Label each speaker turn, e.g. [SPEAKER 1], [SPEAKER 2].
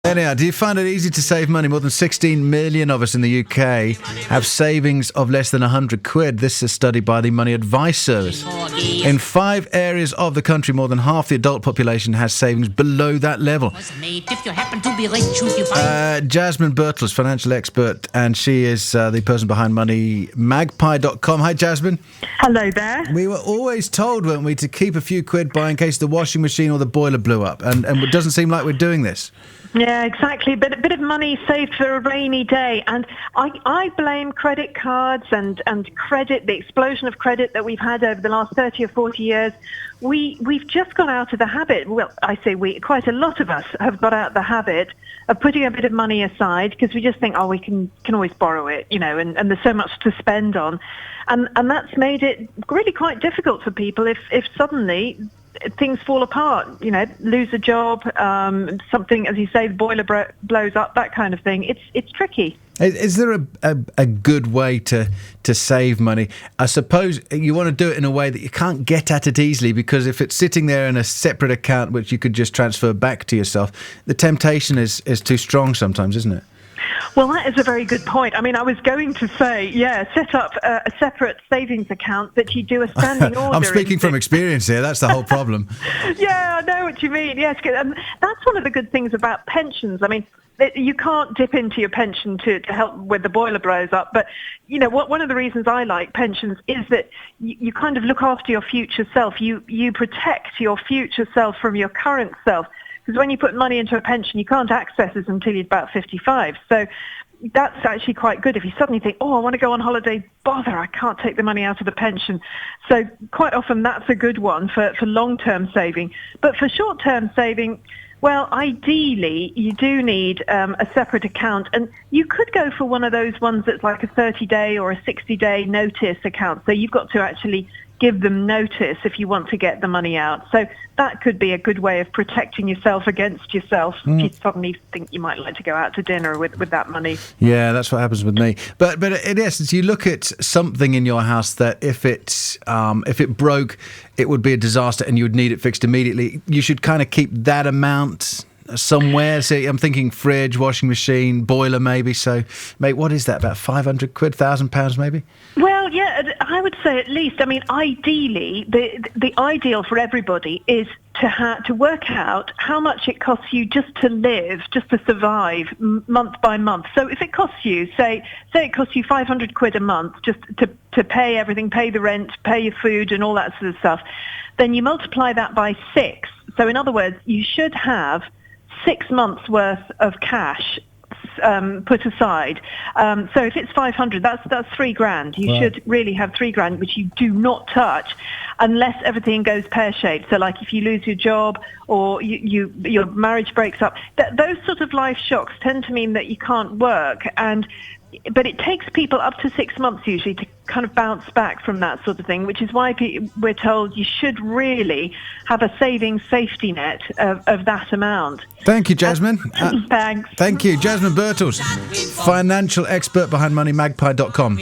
[SPEAKER 1] Anyhow, do you find it easy to save money? More than 16 million of us in the UK have savings of less than 100 quid. This is a study by the Money Advice Service. In 5 areas of the country, more than half the adult population has savings below that level. Jasmine Birtles, financial expert, and she is the person behind moneymagpie.com. Hi, Jasmine.
[SPEAKER 2] Hello there.
[SPEAKER 1] We were always told, weren't we, to keep a few quid by in case the washing machine or the boiler blew up, and it doesn't seem like we're doing this.
[SPEAKER 2] Yeah, exactly. A bit of money saved for a rainy day. And I blame credit cards and credit, the explosion of credit that we've had over the last 30 or 40 years. We've just got out of the habit. Well, I say we, quite a lot of us have got out of the habit of putting a bit of money aside because we just think, we can always borrow it, and there's so much to spend on. And that's made it really quite difficult for people if suddenly things fall apart, lose a job, something, as you say, the boiler blows up, that kind of thing. It's tricky.
[SPEAKER 1] Is there a good way to save money? I suppose you want to do it in a way that you can't get at it easily, because if it's sitting there in a separate account which you could just transfer back to yourself, the temptation is too strong sometimes, isn't it?
[SPEAKER 2] Well, that is a very good point. I mean, I was going to say, set up a separate savings account that you do a standing order.
[SPEAKER 1] I'm speaking from experience here. That's the whole problem.
[SPEAKER 2] Yeah, I know what you mean. Yes, that's one of the good things about pensions. I mean, you can't dip into your pension to help when the boiler blows up. But, one of the reasons I like pensions is that you kind of look after your future self. You protect your future self from your current self. Because when you put money into a pension, you can't access it until you're about 55. So that's actually quite good. If you suddenly think, I want to go on holiday, bother, I can't take the money out of the pension. So quite often that's a good one for long-term saving. But for short-term saving, well, ideally, you do need a separate account. And you could go for one of those ones that's like a 30-day or a 60-day notice account. So you've got to actually give them notice if you want to get the money out. So that could be a good way of protecting yourself against yourself if you suddenly think you might like to go out to dinner with that money.
[SPEAKER 1] Yeah, that's what happens with me. But in essence, you look at something in your house that if it broke, it would be a disaster and you would need it fixed immediately. You should kind of keep that amount somewhere. So I'm thinking fridge, washing machine, boiler maybe. So, mate, what is that? About 500 quid, £1,000 maybe?
[SPEAKER 2] Well, yeah, I would say at least. I mean, ideally, the ideal for everybody is to work out how much it costs you just to live, just to survive month by month. So if it costs you, say it costs you 500 quid a month just to pay everything, pay the rent, pay your food and all that sort of stuff, then you multiply that by 6. So in other words, you should have 6 months worth of cash put aside. So if it's 500, that's $3,000. You should really have $3,000, which you do not touch unless everything goes pear-shaped. So like if you lose your job or your marriage breaks up, those sort of life shocks tend to mean that you can't work. But it takes people up to 6 months usually to kind of bounce back from that sort of thing, which is why we're told you should really have a savings safety net of that amount.
[SPEAKER 1] Thank you, Jasmine.
[SPEAKER 2] Thanks.
[SPEAKER 1] Thank you. Jasmine Birtles, financial expert behind moneymagpie.com.